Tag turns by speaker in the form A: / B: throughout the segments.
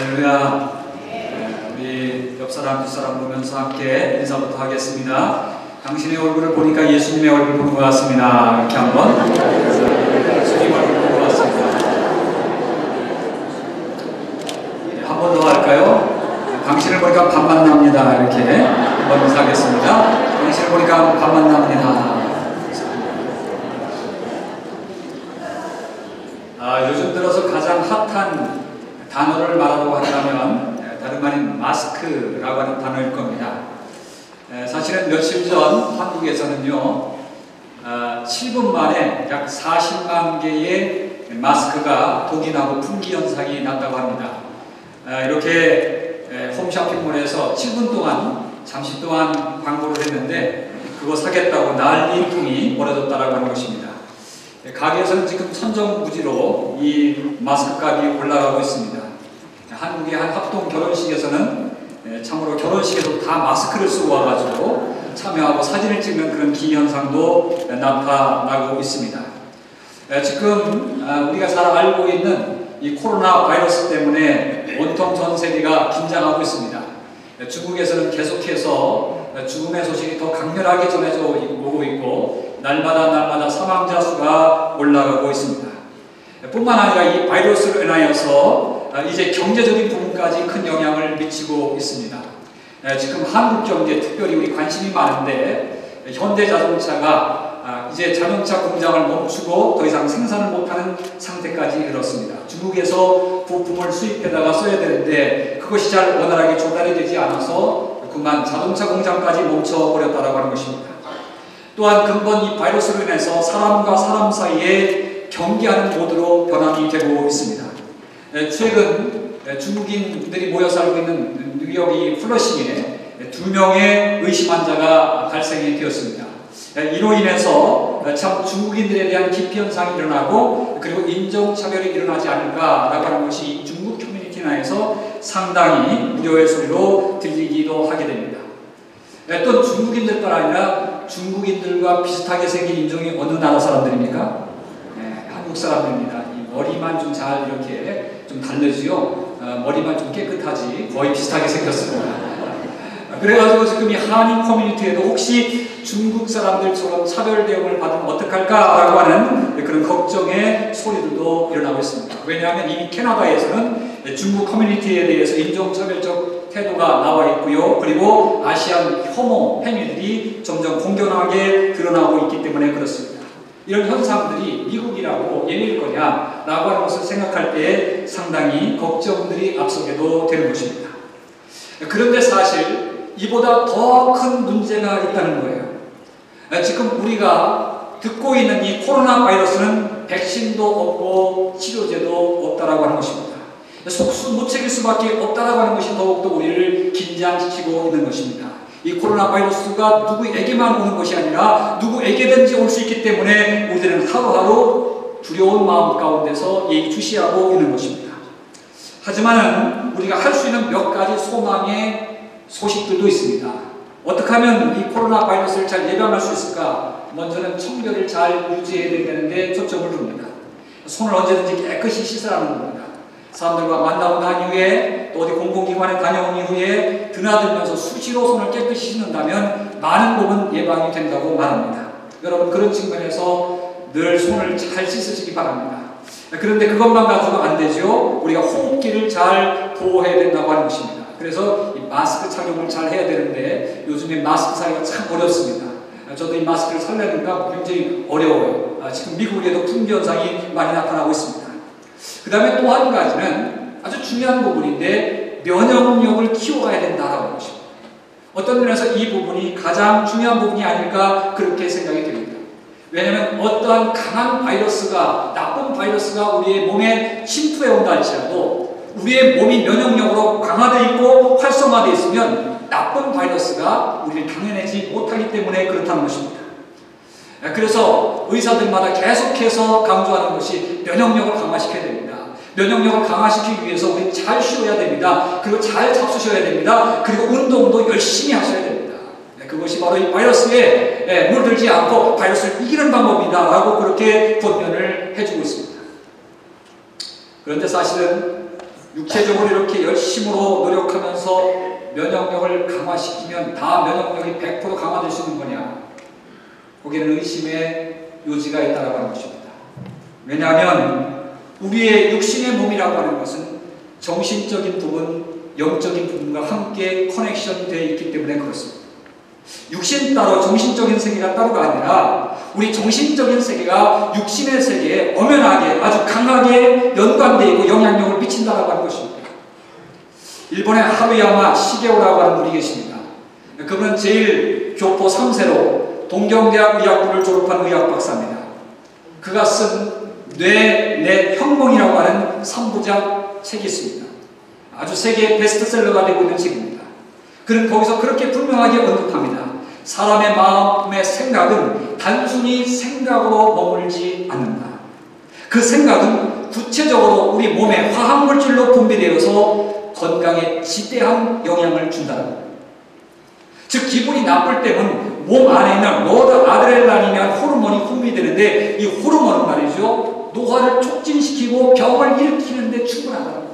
A: 할렐루야. 우리 옆사람 뒷사람 보면서 함께 인사부터 하겠습니다. 당신의 얼굴을 보니까 예수님의 얼굴 보는 것 같습니다. 이렇게 한번 예수님 얼굴 보는 것 같습니다. 한 번 더 할까요? 당신을 보니까 밤만 납니다. 이렇게 한번 인사하겠습니다. 당신을 보니까 밤만 납니다. 요즘 들어서 가장 핫한 단어를 말하라고 한다면 다름 아닌 마스크라고 하는 단어일 겁니다. 사실은 며칠 전 한국에서는요 7분 만에 약 40만 개의 마스크가 독이 나고 품귀 현상이 났다고 합니다. 이렇게 홈쇼핑몰에서 7분 동안 잠시 동안 광고를 했는데 그거 사겠다고 난리통이 벌어졌다라고 하는 것입니다. 가게에서는 지금 천정부지로 이 마스크 값이 올라가고 있습니다. 한국의 한 합동 결혼식에서는 참으로 결혼식에도 다 마스크를 쓰고 와가지고 참여하고 사진을 찍는 그런 기현상도 나타나고 있습니다. 지금 우리가 잘 알고 있는 이 코로나 바이러스 때문에 온통 전 세계가 긴장하고 있습니다. 중국에서는 계속해서 죽음의 소식이 더 강렬하게 전해져 오고 있고 날마다 사망자 수가 올라가고 있습니다. 뿐만 아니라 이 바이러스로 인하여서 이제 경제적인 부분까지 큰 영향을 미치고 있습니다. 지금 한국 경제 특별히 우리 관심이 많은데 현대자동차가 이제 자동차 공장을 멈추고 더 이상 생산을 못하는 상태까지 이르렀습니다. 중국에서 부품을 수입해다가 써야 되는데 그것이 잘 원활하게 조달이 되지 않아서 그만 자동차 공장까지 멈춰버렸다고 하는 것입니다. 또한 근본 이 바이러스로 인해서 사람과 사람 사이에 경계하는 모드로 변환이 되고 있습니다. 최근 중국인들이 모여 살고 있는 뉴욕이 플러싱에 2명의 의심 환자가 발생이 되었습니다. 이로 인해서 참 중국인들에 대한 기피 현상이 일어나고 그리고 인종차별이 일어나지 않을까라고 하는 것이 중국 커뮤니티 내에서 상당히 우려의 소리로 들리기도 하게 됩니다. 또 중국인들뿐 아니라 중국인들과 비슷하게 생긴 인종이 어느 나라 사람들입니까? 한국 사람들입니다. 이 머리만 좀 잘 이렇게 좀 다르지요. 머리만 좀 깨끗하지 거의 비슷하게 생겼습니다. 그래가지고 지금 이 한인 커뮤니티에도 혹시 중국 사람들처럼 차별 대응을 받으면 어떡할까라고 하는 그런 걱정의 소리들도 일어나고 있습니다. 왜냐하면 이미 캐나다에서는 중국 커뮤니티에 대해서 인종차별적 태도가 나와 있고요. 그리고 아시안 혐오 행위들이 점점 공견하게 드러나고 있기 때문에 그렇습니다. 이런 현상들이 미국이라고 예외일 거냐라고 하는 것을 생각할 때 상당히 걱정들이 앞서게도 되는 것입니다. 그런데 사실 이보다 더 큰 문제가 있다는 거예요. 지금 우리가 듣고 있는 이 코로나 바이러스는 백신도 없고 치료제도 없다라고 하는 것입니다. 속수무책일 수밖에 없다라고 하는 것이 더욱더 우리를 긴장시키고 있는 것입니다. 이 코로나 바이러스가 누구에게만 오는 것이 아니라 누구에게든지 올 수 있기 때문에 우리들은 하루하루 두려운 마음 가운데서 예의주시하고 있는 것입니다. 하지만 우리가 할 수 있는 몇 가지 소망의 소식들도 있습니다. 어떻게 하면 이 코로나 바이러스를 잘 예방할 수 있을까? 먼저는 청결을 잘 유지해야 되는데 초점을 둡니다. 손을 언제든지 깨끗이 씻으라는 겁니다. 사람들과 만나고 난 이후에 또 어디 공공기관에 다녀온 이후에 드나들면서 수시로 손을 깨끗이 씻는다면 많은 부분 예방이 된다고 말합니다. 여러분 그런 측면에서 늘 손을 잘 씻으시기 바랍니다. 그런데 그것만 가지고 안 되죠. 우리가 호흡기를 잘 보호해야 된다고 하는 것입니다. 그래서 이 마스크 착용을 잘 해야 되는데 요즘에 마스크 사기가 참 어렵습니다. 저도 이 마스크를 살려니까 굉장히 어려워요. 지금 미국에도 품귀 현상이 많이 나타나고 있습니다. 그 다음에 또 한 가지는 아주 중요한 부분인데 면역력을 키워가야 된다라는 것입니다. 어떤 면에서 이 부분이 가장 중요한 부분이 아닐까 그렇게 생각이 됩니다. 왜냐하면 어떠한 강한 바이러스가 나쁜 바이러스가 우리의 몸에 침투해 온다 할지라도 우리의 몸이 면역력으로 강화되어 있고 활성화되어 있으면 나쁜 바이러스가 우리를 당해내지 못하기 때문에 그렇다는 것입니다. 그래서 의사들마다 계속해서 강조하는 것이 면역력을 강화시켜야 됩니다. 면역력을 강화시키기 위해서 우리 잘 쉬어야 됩니다. 그리고 잘 잡수셔야 됩니다. 그리고 운동도 열심히 하셔야 됩니다. 그것이 바로 이 바이러스에 물들지 않고 바이러스를 이기는 방법이다 라고 그렇게 권면을 해주고 있습니다. 그런데 사실은 육체적으로 이렇게 열심으로 노력하면서 면역력을 강화시키면 다 면역력이 100% 강화될 수 있는 거냐? 거기는 의심의 요지가 있다고 하는 것입니다. 왜냐하면 우리의 육신의 몸이라고 하는 것은 정신적인 부분, 영적인 부분과 함께 커넥션되어 있기 때문에 그렇습니다. 육신 따로 정신적인 세계가 따로가 아니라 우리 정신적인 세계가 육신의 세계에 엄연하게 아주 강하게 연관되어 있고 영향력을 미친다라고 하는 것입니다. 일본의 하루야마 시게오라고 하는 분이 계십니다. 그분은 제일 교포 3세로 동경대학 의학부를 졸업한 의학 박사입니다. 그가 쓴 뇌 혁명이라고 하는 3부작 책이 있습니다. 아주 세계 베스트셀러가 되고 있는 책입니다. 그는 거기서 그렇게 분명하게 언급합니다. 사람의 마음의 생각은 단순히 생각으로 머물지 않는다. 그 생각은 구체적으로 우리 몸에 화학물질로 분비되어서 건강에 지대한 영향을 준다는 겁니다. 즉 기분이 나쁠 때는 몸 안에 있는 노르아드레날린이라는 호르몬이 분비되는데 이 호르몬은 말이죠, 노화를 촉진시키고 병을 일으키는데 충분하다는 거예요.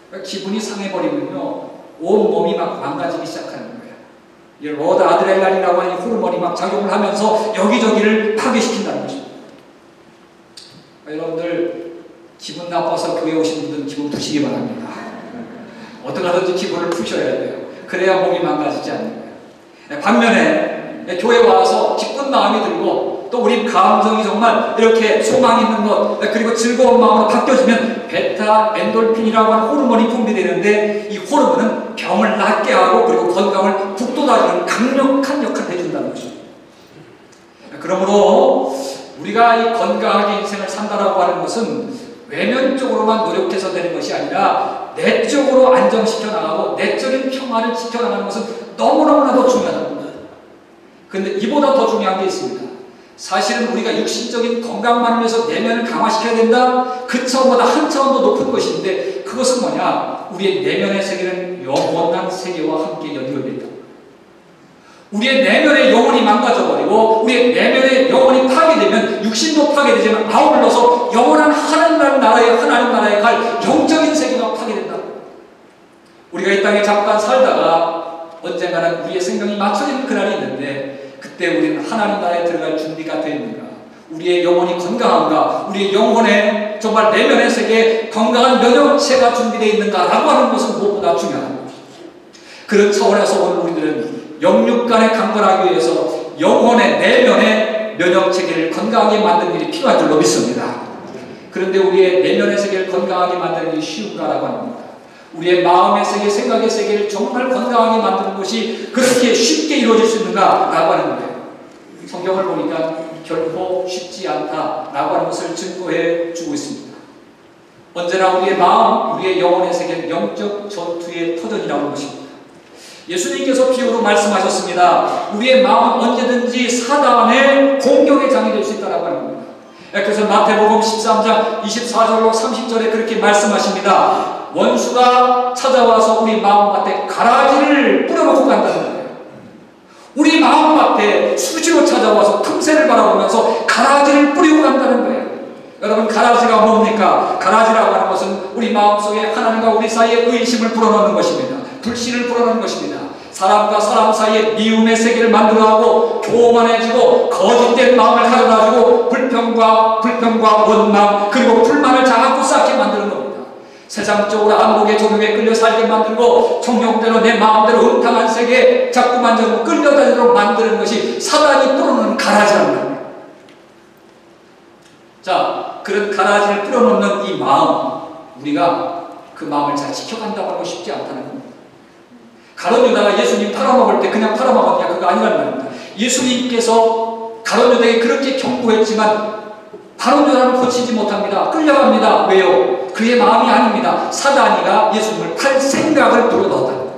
A: 그러니까 기분이 상해버리면요 온 몸이 막 망가지기 시작하는 거예요. 이 노르아드레날린이라고 하는 호르몬이 막 작용을 하면서 여기저기를 파괴시킨다는 것입니다. 여러분들 기분 나빠서 교회 오신 분들은 기분 푸시기 바랍니다. 어떻게 하든지 기분을 푸셔야 돼요. 그래야 몸이 망가지지 않는 거예요. 반면에 교회 와서 기쁜 마음이 들고 또 우리 감정이 정말 이렇게 소망 있는 것 그리고 즐거운 마음으로 바뀌어지면 베타 엔돌핀이라고 하는 호르몬이 분비되는데 이 호르몬은 병을 낫게 하고 그리고 건강을 북돋아주는 강력한 역할을 해준다는 것입니다. 그러므로 우리가 이 건강하게 인생을 산다라고 하는 것은 외면적으로만 노력해서 되는 것이 아니라 내적으로 안정시켜 나가고 내적인 평화를 지켜나가는 것은 너무너무나도 중요하다는 겁니다. 그런데 이보다 더 중요한 게 있습니다. 사실은 우리가 육신적인 건강만을 위해서 내면을 강화시켜야 된다. 그 차원보다 한 차원 더 높은 것인데 그것은 뭐냐? 우리의 내면의 세계는 영원한 세계와 함께 연결되어 있다. 우리의 내면의 영혼이 망가져버리고 우리의 내면의 영혼이 파괴되면 육신도 파괴되지만 아울러서 영원한 하나님 나라에 갈 영적인 세계가 파괴된다. 우리가 이 땅에 잠깐 살다가 언젠가는 우리의 생명이 맞춰지는 그날이 있는데 그때 우리는 하나님 나라에 들어갈 준비가 되어 있는가? 우리의 영혼이 건강한가? 우리의 영혼에 정말 내면의 세계에 건강한 면역체가 준비되어 있는가라고 하는 것은 무엇보다 중요한 것입니다. 그런 차원에서 오늘 우리들은 영육간에 강건하기 위해서 영혼의 내면의 면역체계를 건강하게 만드는 일이 필요한 줄로 믿습니다. 그런데 우리의 내면의 세계를 건강하게 만드는 일이 쉬운가라고 합니다. 우리의 마음의 세계, 생각의 세계를 정말 건강하게 만드는 것이 그렇게 쉽게 이루어질 수 있는가라고 하는 거예요. 성경을 보니까 결코 쉽지 않다라고 하는 것을 증거해 주고 있습니다. 언제나 우리의 마음, 우리의 영혼의 세계는 영적 전투의 터전이라고 하는 것입니다. 예수님께서 비유로 말씀하셨습니다. 우리의 마음은 언제든지 사단의 공격의 장이 될 수 있다고 하는 겁니다. 그래서 마태복음 13장 24절로 30절에 그렇게 말씀하십니다. 원수가 찾아와서 우리 마음밭에 가라지를 뿌려놓고 간다는 거예요. 우리 마음밭에 수시로 찾아와서 틈새를 바라보면서 가라지를 뿌리고 간다는 거예요. 여러분 가라지가 뭡니까? 가라지라고 하는 것은 우리 마음속에 하나님과 우리 사이에 의심을 불어넣는 것입니다. 불신을 불어넣는 것입니다. 사람과 사람 사이에 미움의 세계를 만들어가고 교만해지고 거짓된 마음을 가져다주고 불평과 원망 그리고 불만을 자꾸 쌓게 만드는 겁니다. 세상적으로 안목의 조명에 끌려 살게 만들고 청룡대로 내 마음대로 음탕한 세계에 자꾸 만져서 끌려다니도록 만드는 것이 사단이 뿌려놓는 가라지라는 겁니다. 자, 그런 가라지를 뿌려놓는 이 마음 우리가 그 마음을 잘 지켜간다고 하고 쉽지 않다는 겁니다. 가룟 유다가 예수님 팔아먹을 때 그냥 팔아먹었냐? 그거 아니란 말입니다. 예수님께서 가룟 유다에게 그렇게 경고했지만 가룟 유다는 고치지 못합니다. 끌려갑니다. 왜요? 그의 마음이 아닙니다. 사단이가 예수님을 팔 생각을 불어넣었다.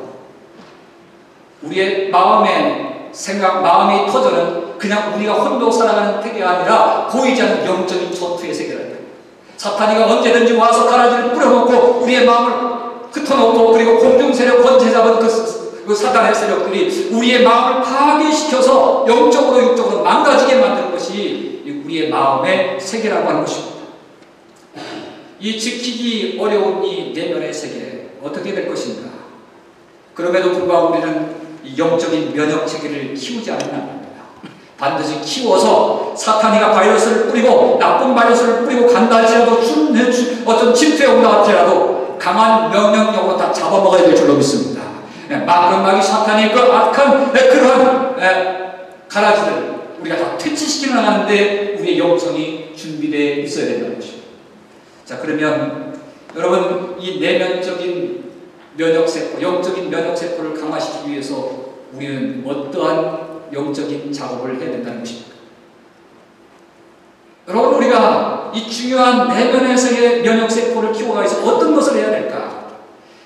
A: 우리의 마음의 생각, 마음의 터전은 그냥 우리가 혼자 살아가는 세계가 아니라 보이지 않는 영적인 전투의 세계랍니다. 사탄이가 언제든지 와서 가라지를 뿌려놓고 우리의 마음을 흩어놓고 그리고 공중세력 권세 잡은 그 사단의 세력들이 우리의 마음을 파괴시켜서 영적으로 육적으로 망가지게 만드는 것이 우리의 마음의 세계라고 하는 것입니다. 이 지키기 어려운 이 내면의 세계 어떻게 될 것인가? 그럼에도 불구하고 우리는 이 영적인 면역 체계를 키우지 않으면 안 됩니다. 반드시 키워서 사탄이가 바이러스를 뿌리고 나쁜 바이러스를 뿌리고 간다 할지라도 어떤 침투에 온다 할지라도 강한 면역력으로 다 잡아먹어야 될 줄로 믿습니다. 마귀 사탄이 그 악한 그러한 가라지를 우리가 다 퇴치시키려 하는데 우리의 영성이 준비되어 있어야 된다는 것입니다. 자, 그러면 여러분 이 내면적인 면역세포, 영적인 면역세포를 강화시키기 위해서 우리는 어떠한 영적인 작업을 해야 된다는 것입니다. 여러분 우리가 이 중요한 내면에서의 면역세포를 키워가기 위해서 어떤 것을 해야 될까?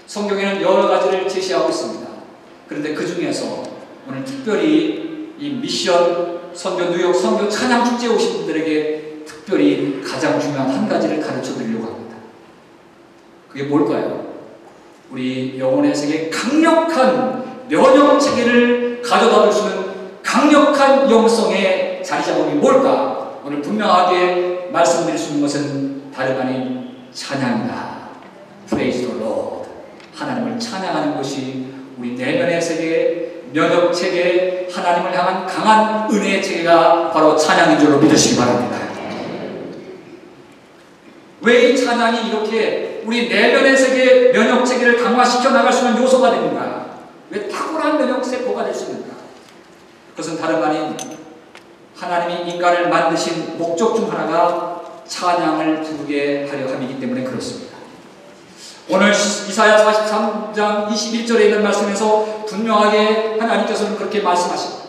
A: 성경에는 여러 가지를 제시하고 있습니다. 그런데 그 중에서 오늘 특별히 이 미션 선교 뉴욕 선교 찬양 축제에 오신 분들에게 특별히 가장 중요한 한 가지를 가르쳐 드리려고 합니다. 그게 뭘까요? 우리 영혼의 세계에 강력한 면역 체계를 가져다 줄 수 있는 강력한 영성의 자리 잡음이 뭘까? 오늘 분명하게 말씀드릴 수 있는 것은 다름 아닌 찬양이다. Praise the Lord. 하나님을 찬양하는 것이 우리 내면의 세계, 면역 체계, 하나님을 향한 강한 은혜의 체계가 바로 찬양인 줄로 믿으시기 바랍니다. 왜 이 찬양이 이렇게 우리 내면의 세계, 면역 체계를 강화시켜 나갈 수 있는 요소가 됩니까? 왜 탁월한 면역 세포가 될 수 있는가? 그것은 다름 아닌 하나님이 인간을 만드신 목적 중 하나가 찬양을 부르게 하려 함이기 때문에 그렇습니다. 오늘 이사야 43장 21절에 있는 말씀에서 분명하게 하나님께서는 그렇게 말씀하십니다.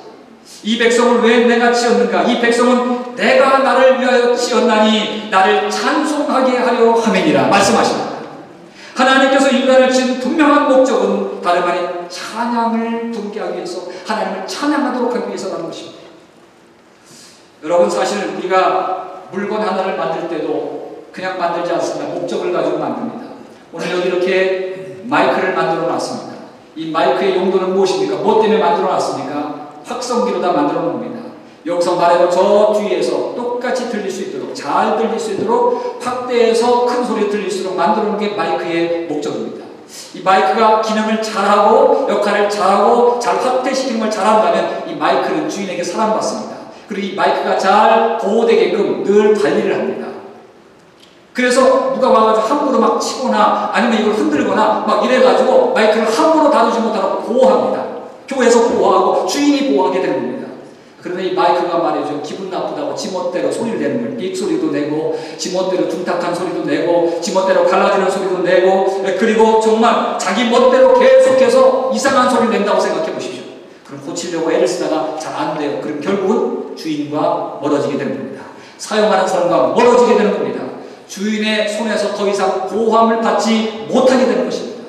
A: 이 백성을 왜 내가 지었는가? 이 백성은 내가 나를 위하여 지었나니 나를 찬송하게 하려 함이니라 말씀하십니다. 하나님께서 인간을 지은 분명한 목적은 다름 아닌 찬양을 부르게 하기 위해서, 하나님을 찬양하도록 하기 위해서라는 것입니다. 여러분 사실 우리가 물건 하나를 만들 때도 그냥 만들지 않습니다. 목적을 가지고 만듭니다. 오늘 여기 이렇게 마이크를 만들어 놨습니다. 이 마이크의 용도는 무엇입니까? 뭐 때문에 만들어 놨습니까? 확성기로 다 만들어 놓습니다. 여기서 말해도 저 뒤에서 똑같이 들릴 수 있도록, 잘 들릴 수 있도록 확대해서 큰 소리 들릴 수 있도록 만들어 놓은 게 마이크의 목적입니다. 이 마이크가 기능을 잘하고 역할을 잘하고 잘 확대시키는 걸 잘한다면 이 마이크는 주인에게 사랑받습니다. 그리고 이 마이크가 잘 보호되게끔 늘 관리를 합니다. 그래서 누가 와가지고 함부로 막 치거나 아니면 이걸 흔들거나 막 이래가지고 마이크를 함부로 다루지 못하도록 보호합니다. 교회에서 보호하고 주인이 보호하게 되는 겁니다. 그런데 이 마이크가 말이죠, 기분 나쁘다고 지멋대로 소리를 내는 거예요. 삑 소리도 내고 지멋대로 둔탁한 소리도 내고 지멋대로 갈라지는 소리도 내고, 그리고 정말 자기 멋대로 계속해서 이상한 소리를 낸다고 생각해 보십시오. 그럼 고치려고 애를 쓰다가 잘 안 돼요. 그럼 결국은 주인과 멀어지게 되는 겁니다. 사용하는 사람과 멀어지게 되는 겁니다. 주인의 손에서 더 이상 보호함을 받지 못하게 되는 것입니다.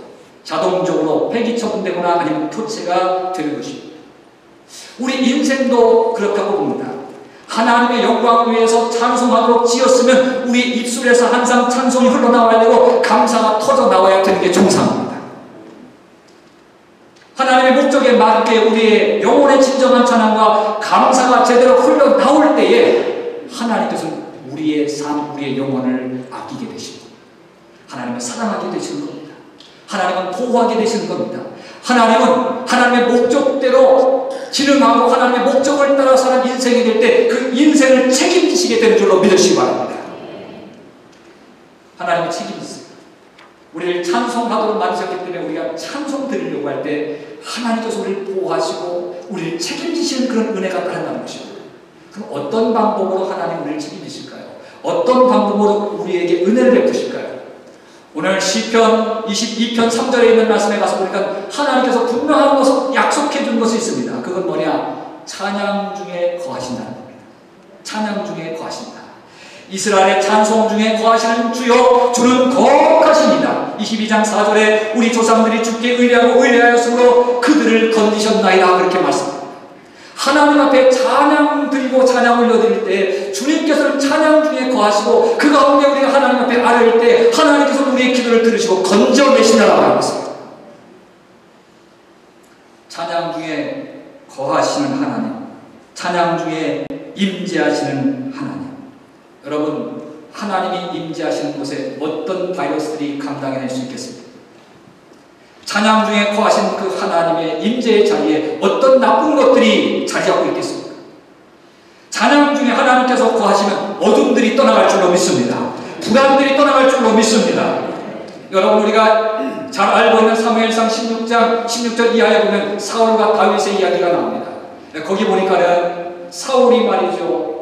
A: 자동적으로 폐기 처분되거나 아니면 교체가 되는 것입니다. 우리 인생도 그렇다고 봅니다. 하나님의 영광을 위해서 찬송하도록 지었으면 우리 입술에서 항상 찬송이 흘러나와야 되고 감사가 터져 나와야 되는 게 정상입니다. 하나님의 목적에 맞게 우리의 영혼의 진정한 찬양과 감사가 제대로 흘러나올 때에 하나님께서는 우리의 삶, 우리의 영혼을 아끼게 되시고 하나님은 사랑하게 되시는 겁니다. 하나님은 보호하게 되시는 겁니다. 하나님은 하나님의 목적대로 진행하고 하나님의 목적을 따라 사는 인생이 될 때 그 인생을 책임지시게 되는 줄로 믿으시기 바랍니다. 하나님의 책임지세요. 우리를 찬송하도록 만드셨기 때문에 우리가 찬송 드리려고 할 때 하나님께서 우리를 보호하시고 우리를 책임지시는 그런 은혜가 따른다는 것입니다. 그럼 어떤 방법으로 하나님 우리를 책임지실까요? 어떤 방법으로 우리에게 은혜를 베푸실까요? 오늘 시편 22편 3절에 있는 말씀에 가서 보니까 하나님께서 분명한 것을 약속해 준 것이 있습니다. 그건 뭐냐? 찬양 중에 거하신다는 겁니다. 찬양 중에 거하신다. 이스라엘의 찬송 중에 거하시는 주여, 주는 거룩하십니다. 22장 4절에 우리 조상들이 주께 의뢰하고 의뢰하였으므로 그들을 건지셨나이다, 그렇게 말씀합니다. 하나님 앞에 찬양 드리고 찬양 올려드릴 때 주님께서는 찬양 중에 거하시고 그 가운데 우리가 하나님 앞에 아뢰일 때 하나님께서 우리의 기도를 들으시고 건져내시느라고 하고 있습니다. 찬양 중에 거하시는 하나님, 찬양 중에 임재하시는 하나님. 여러분, 하나님이 임재하시는 곳에 어떤 바이러스들이 감당해낼 수 있겠습니까? 찬양 중에 거하신 그 하나님의 임재의 자리에 어떤 나쁜 것들이 자리 잡고 있겠습니까? 찬양 중에 하나님께서 거하시면 어둠들이 떠나갈 줄로 믿습니다. 불안들이 떠나갈 줄로 믿습니다. 여러분, 우리가 잘 알고 있는 사무엘상 16장 16절 이하에 보면 사울과 다윗의 이야기가 나옵니다. 거기 보니까는 사울이 말이죠,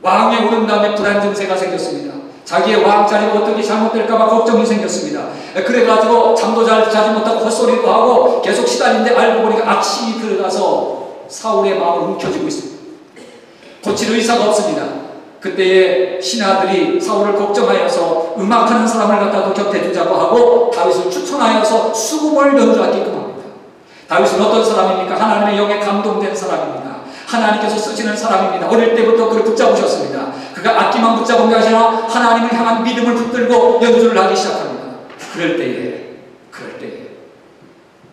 A: 왕에 오른 다음에 불안 증세가 생겼습니다. 자기의 왕자리가 어떻게 잘못될까봐 걱정이 생겼습니다. 그래가지고 잠도 잘 자지 못하고 헛소리도 하고 계속 시달리는데 알고 보니까 악신이 들어가서 사울의 마음을 움켜쥐고 있습니다. 고칠 의사가 없습니다. 그때에 신하들이 사울을 걱정하여서 음악하는 사람을 갖다도 곁에 두자고 하고 다윗을 추천하여서 수금을 연주하게끔 합니다. 다윗은 어떤 사람입니까? 하나님의 영에 감동된 사람입니다. 하나님께서 쓰시는 사람입니다. 어릴 때부터 그를 붙잡으셨습니다. 그가 악기만 붙잡은 게 아니라 하나님을 향한 믿음을 붙들고 연주를 하기 시작합니다. 그럴 때에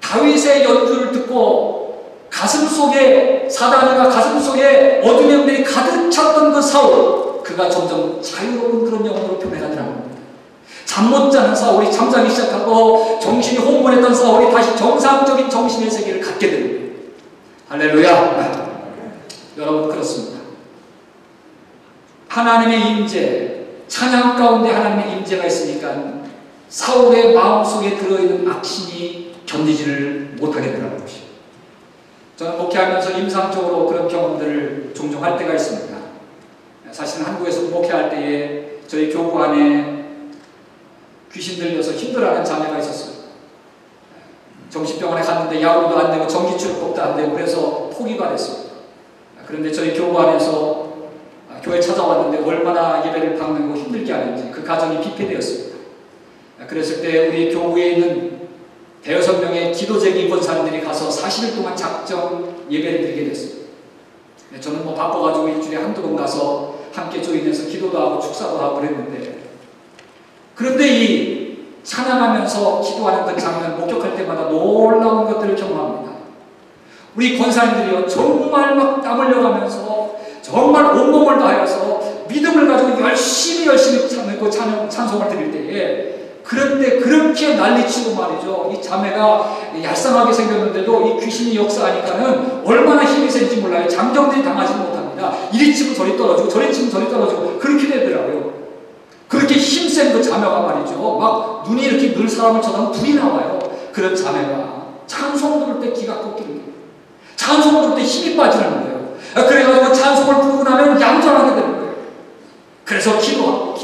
A: 다윗의 연주를 듣고 가슴속에 사단이가 가슴속에 어둠의 영들이 가득 찼던 그 사울, 그가 점점 자유로운 그런 영으로 변해가더라는 겁니다. 잠 못 자는 사울이 잠자기 시작하고 정신이 혼돈했던 사울이 다시 정상적인 정신의 세계를 갖게 됩니다. 할렐루야. 여러분, 그렇습니다. 하나님의 임재, 찬양 가운데 하나님의 임재가 있으니까 사울의 마음속에 들어있는 악신이 견디지를 못하게 되는 것이죠. 저는 목회하면서 임상적으로 그런 경험들을 종종 할 때가 있습니다. 사실은 한국에서 목회할 때에 저희 교구 안에 귀신 들려서 힘들어하는 자매가 있었어요. 정신병원에 갔는데 약으로도 안 되고 전기치료법도 안 되고 그래서 포기가 됐어요. 그런데 저희 교구 안에서 교회 찾아왔는데 얼마나 예배를 받는 거 힘들게 하는지 그 가정이 비폐되었습니다. 그랬을 때 우리 교구에 있는 대여섯 명의 기도제기 권사님들이 가서 40일 동안 작정 예배를 드리게 됐습니다. 저는 뭐 바빠가지고 일주일에 한두 번 가서 함께 조인해서 기도도 하고 축사도 하고 그랬는데, 그런데 이 찬양하면서 기도하는 그 장면 목격할 때마다 놀라운 것들을 경험합니다. 우리 권사님들이요, 정말 막 땀 흘려가면서 정말 온몸을 다해서 믿음을 가지고 열심히 찬송을 드릴 때에, 그런데 그렇게 난리치고 말이죠. 이 자매가 얄쌍하게 생겼는데도 이 귀신이 역사하니까는 얼마나 힘이 센지 몰라요. 장정들이 당하지 못합니다. 이리 치고 저리 떨어지고 저리 치고 저리 떨어지고 그렇게 되더라고요. 그렇게 힘센 그 자매가 말이죠, 막 눈이 이렇게 늘 사람을 쳐다보면 불이 나와요. 그런 자매가 찬송 부를 때 기가 꺾이는 거예요. 찬송 부를 때 힘이 빠지는 거예요. 그래가지고 찬송을 부르고 나면 얌전하게 되는 거예요. 그래서 기도하고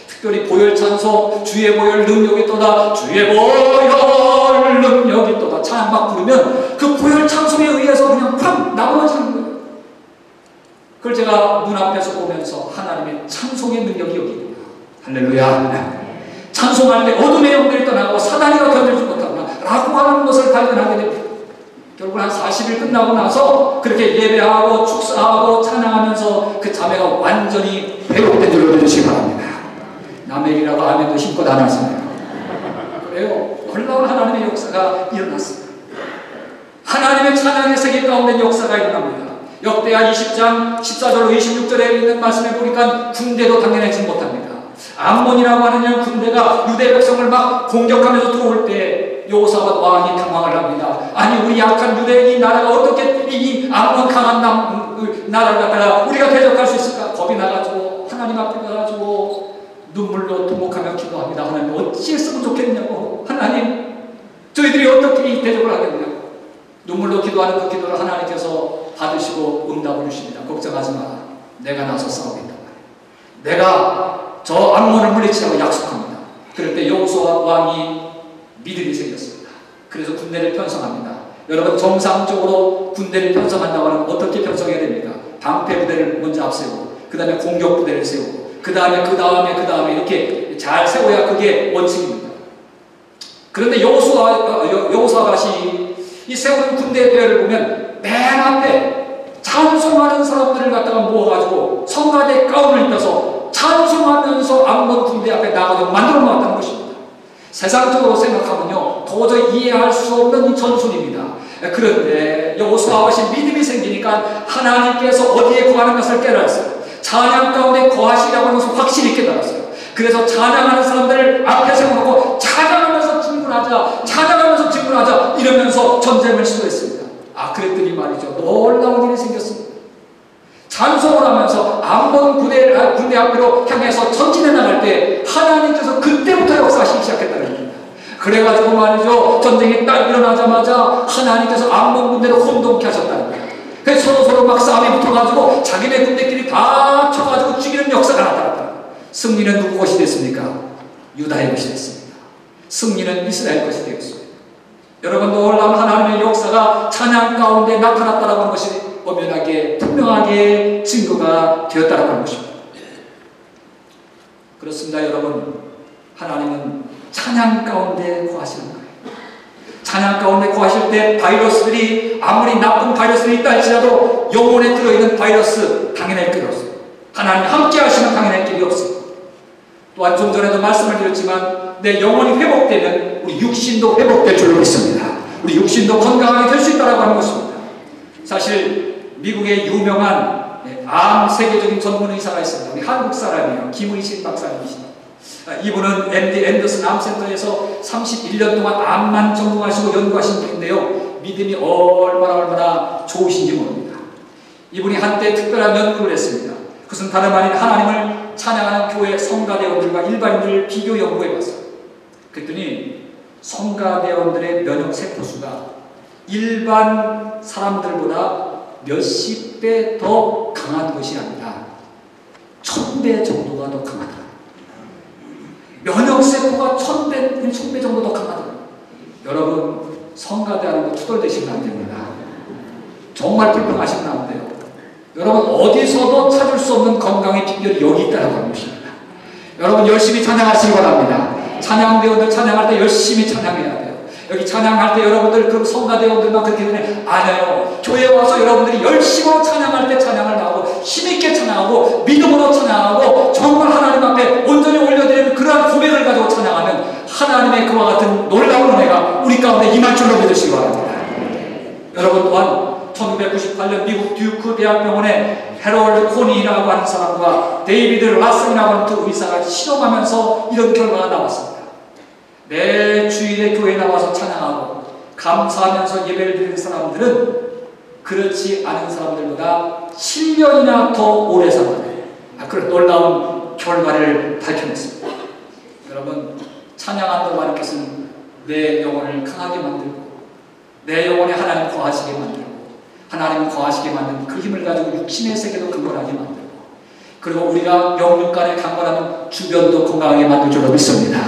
A: 특별히 보혈 찬송, 주의 보혈 능력이 또다, 주의 보혈 능력이 또다 찬양 막 부르면 그 보혈 찬송에 의해서 그냥 팍 나머지는 거예요. 그걸 제가 눈앞에서 보면서 하나님의 찬송의 능력이 여기 있구나. 할렐루야. 찬송할 때 어둠의 영들이 떠나고 사단이가 견딜지 못하구나 라고 하는 것을 발견하게 됩니다. 결국 한 40일 끝나고 나서 그렇게 예배하고 축사하고 찬양하면서 그 자매가 완전히 회복된 줄로 믿으시기 바랍니다. 남의 일이라고 아멘도 힘껏 안 하시네요. 그래요. 놀라운 하나님의 역사가 일어났습니다. 하나님의 찬양의 세계 가운데 역사가 일어납니다. 역대하 20장 14절로 26절에 있는 말씀에 보니까 군대도 당연하지 못합니다. 암몬이라고 하는 군대가 유대 백성을 막 공격하면서 들어올 때 여호사밧 왕이 당황을 합니다. 아니, 우리 약한 유대 이 나라가 어떻게 이 암몬 강한 나라를 갖다가 우리가 대적할 수 있을까? 겁이 나가지고 하나님 앞에 가가지고 눈물로 통곡하며 기도합니다. 하나님, 어찌 했으면 좋겠냐고. 하나님, 저희들이 어떻게 이 대적을 하겠냐고. 눈물로 기도하는 그 기도를 하나님께서 받으시고 응답을 주십니다. 걱정하지 마. 내가 나서 싸우겠다. 내가 저 암몬을 물리치라고 약속합니다. 그럴 때 여호수아 왕이 믿음이 생겼습니다. 그래서 군대를 편성합니다. 여러분, 정상적으로 군대를 편성한다고 하면 어떻게 편성해야 됩니까? 방패 부대를 먼저 앞세우고, 그 다음에 공격 부대를 세우고, 그 다음에 이렇게 잘 세워야 그게 원칙입니다. 그런데 여호사밧이 이 세우는 군대 대회를 보면 맨 앞에 찬송하는 사람들을 갖다가 모아가지고 성가대 가운을 입혀서 찬송하면서 암몬 군대 앞에 나가도록 만들어 놓았다는 것입니다. 세상적으로 생각하면요, 도저히 이해할 수 없는 이 전술입니다. 그런데 여호사밧이 믿음이 생기니까 하나님께서 어디에 구하는 것을 깨달았어요. 찬양 가운데 거하시라고 하는 것을 확실히 깨달았어요. 그래서 찬양하는 사람들을 앞에 세워놓고 찬양하면서 진군하자 이러면서 전쟁을 시도했습니다. 그랬더니 말이죠, 놀라운 일이 생겼습니다. 찬송을 하면서 암몬 군대 앞으로 향해서 전진해 나갈 때 하나님께서 그때부터 역사하시기 시작했다는 겁니다. 그래가지고 말이죠, 전쟁이 딱 일어나자마자 하나님께서 암몬 군대를 혼동케 하셨다는 거예요. 그래서 서로 막 싸움이 붙어가지고 자기네 군대끼리 다 쳐가지고 죽이는 역사가 나타났다. 승리는 누구 것이 됐습니까? 유다의 것이 됐습니다. 승리는 이스라엘 것이 되었습니다. 여러분, 놀라운 하나님의 역사가 찬양 가운데 나타났다는 것이 엄연하게 분명하게 증거가 되었다는 것입니다. 그렇습니다. 여러분, 하나님은 찬양 가운데 거하시는 거예요. 찬양 가운데 거하실 때 바이러스들이 아무리 나쁜 바이러스들이 있다 할지라도 영혼에 들어있는 바이러스 당해낼 길이 없어요. 하나님 함께 하시는 당해낼 길이 없어요. 또한 좀 전에도 말씀을 드렸지만 내 영혼이 회복되면 우리 육신도 회복될 줄로 믿습니다. 우리 육신도 건강하게 될 수 있다고 하는 것입니다. 사실 미국의 유명한 암 세계적인 전문 의사가 있습니다. 우리 한국 사람이에요. 김의신 박사님이십니다. 이분은 MD 앤더슨 암센터에서 31년 동안 암만 전공하시고 연구하신 분인데요. 믿음이 얼마나 좋으신지 모릅니다. 이분이 한때 특별한 연구를 했습니다. 그것은 다름 아닌 하나님을 찬양하는 교회 성가대원들과 일반인들을 비교 연구해봤어요. 그랬더니 성가대원들의 면역세포수가 일반 사람들보다 몇십 배 더 강한 것이 아니라 1000배 정도가 더 강하다. 면역세포가 1000배 정도 더 강하다. 여러분, 성가대하는 거 투덜대시면 안 됩니다. 정말 불평하시면 안 돼요. 여러분, 어디서도 찾을 수 없는 건강의 비결이 여기 있다고 하는 것입니다. 여러분, 열심히 찬양하시기 바랍니다. 찬양대원들 찬양할 때 열심히 찬양해야 돼요. 여기 찬양할 때 여러분들 그 성가대원들만 그렇게 되면 안 해요. 교회에 와서 여러분들이 열심히 찬양할 때 찬양을 하고 힘있게 찬양하고 믿음으로 찬양하고 정말 하나님 앞에 온전히 올려드리는 그러한 고백을 가지고 찬양하면 하나님의 그와 같은 놀라운 은혜가 우리 가운데 임할 줄로 믿으시기 바랍니다. 여러분, 또한 1998년 미국 듀크 대학병원에 해롤드 코니라고 하는 사람과 데이비드 라슨이라고 하는 두 의사가 실험하면서 이런 결과가 나왔습니다. 매 주일에 교회에 나와서 찬양하고 감사하면서 예배를 드리는 사람들은 그렇지 않은 사람들보다 7년이나 더 오래 살아요. 그런 놀라운 결과를 밝혀냈습니다. 여러분, 찬양한다고 하는 것은 내 영혼을 강하게 만들고 내 영혼에 하나님 거하시게 만들고 하나님 거하시게 만든 그 힘을 가지고 육신의 세계도 강건하게 만들고 그리고 우리가 영육간에 강건하면 주변도 건강하게 만들 줄로 믿습니다.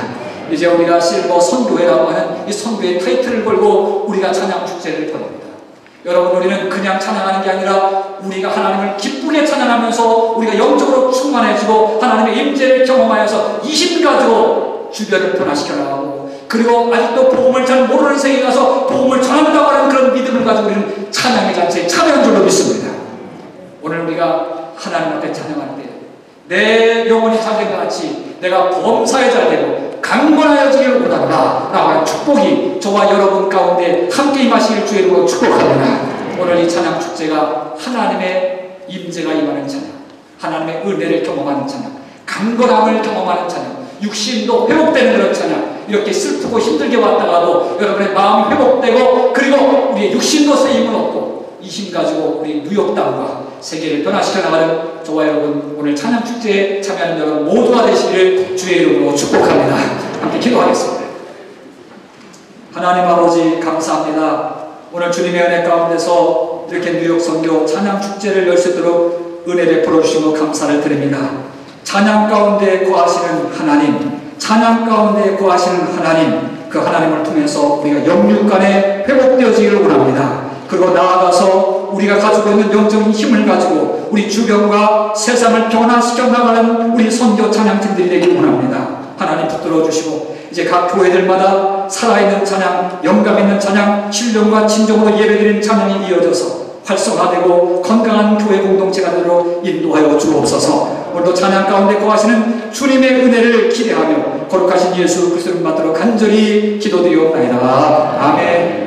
A: 이제 우리가 실버 선교회라고 하는 이 선교회 타이틀을 걸고 우리가 찬양 축제를 벌입니다. 여러분, 우리는 그냥 찬양하는 게 아니라 우리가 하나님을 기쁘게 찬양하면서 우리가 영적으로 충만해지고 하나님의 임재를 경험하여서 이 힘 가지고 주변을 변화시켜 나가고 그리고 아직도 복음을 잘 모르는 세계에 가서 복음을 전한다고 하는 그런 믿음을 가지고 우리는 찬양의 잔치에 참여한 줄로 믿습니다. 오늘 우리가 하나님 앞에 찬양할 때 내 영혼이 잠든 것 같이 내가 범사에 잘 되고 강건하여지기를 원한다 라고 하는 축복이 저와 여러분 가운데 함께 임하시길 주의 이름으로 축복합니다. 오늘 이 찬양 축제가 하나님의 임재가 임하는 찬양, 하나님의 은혜를 경험하는 찬양, 강건함을 경험하는 찬양, 육신도 회복되는 그런 찬양, 이렇게 슬프고 힘들게 왔다가도 여러분의 마음이 회복되고 그리고 우리의 육신도 새 힘을 얻고 이 힘 가지고 우리 뉴욕 땅과 세계를 변화시켜 나가는 저와 여러분 오늘 찬양 축제에 참여하는 여러분 모두가 되시기를 주의 이름으로 축복합니다. 함께 기도하겠습니다. 하나님 아버지 감사합니다. 오늘 주님의 은혜 가운데서 이렇게 뉴욕 선교 찬양 축제를 열 수 있도록 은혜 베풀어 주시고 감사를 드립니다. 찬양 가운데 거하시는 하나님, 찬양 가운데 거하시는 하나님, 그 하나님을 통해서 우리가 영육간에 회복되어지기를 원합니다. 그리고 나아가서 우리가 가지고 있는 영적인 힘을 가지고 우리 주변과 세상을 변화시켜 나가는 우리 선교 찬양팀들이 되길 원합니다. 하나님 붙들어 주시고 이제 각 교회들마다 살아있는 찬양, 영감 있는 찬양, 신령과 진정으로 예배드리는 찬양이 이어져서 활성화되고 건강한 교회 공동체가 되도록 인도하여 주옵소서. 오늘도 찬양 가운데 거하시는 주님의 은혜를 기대하며 거룩하신 예수 그리스도를 받들어 간절히 기도드리옵나이다. 아멘.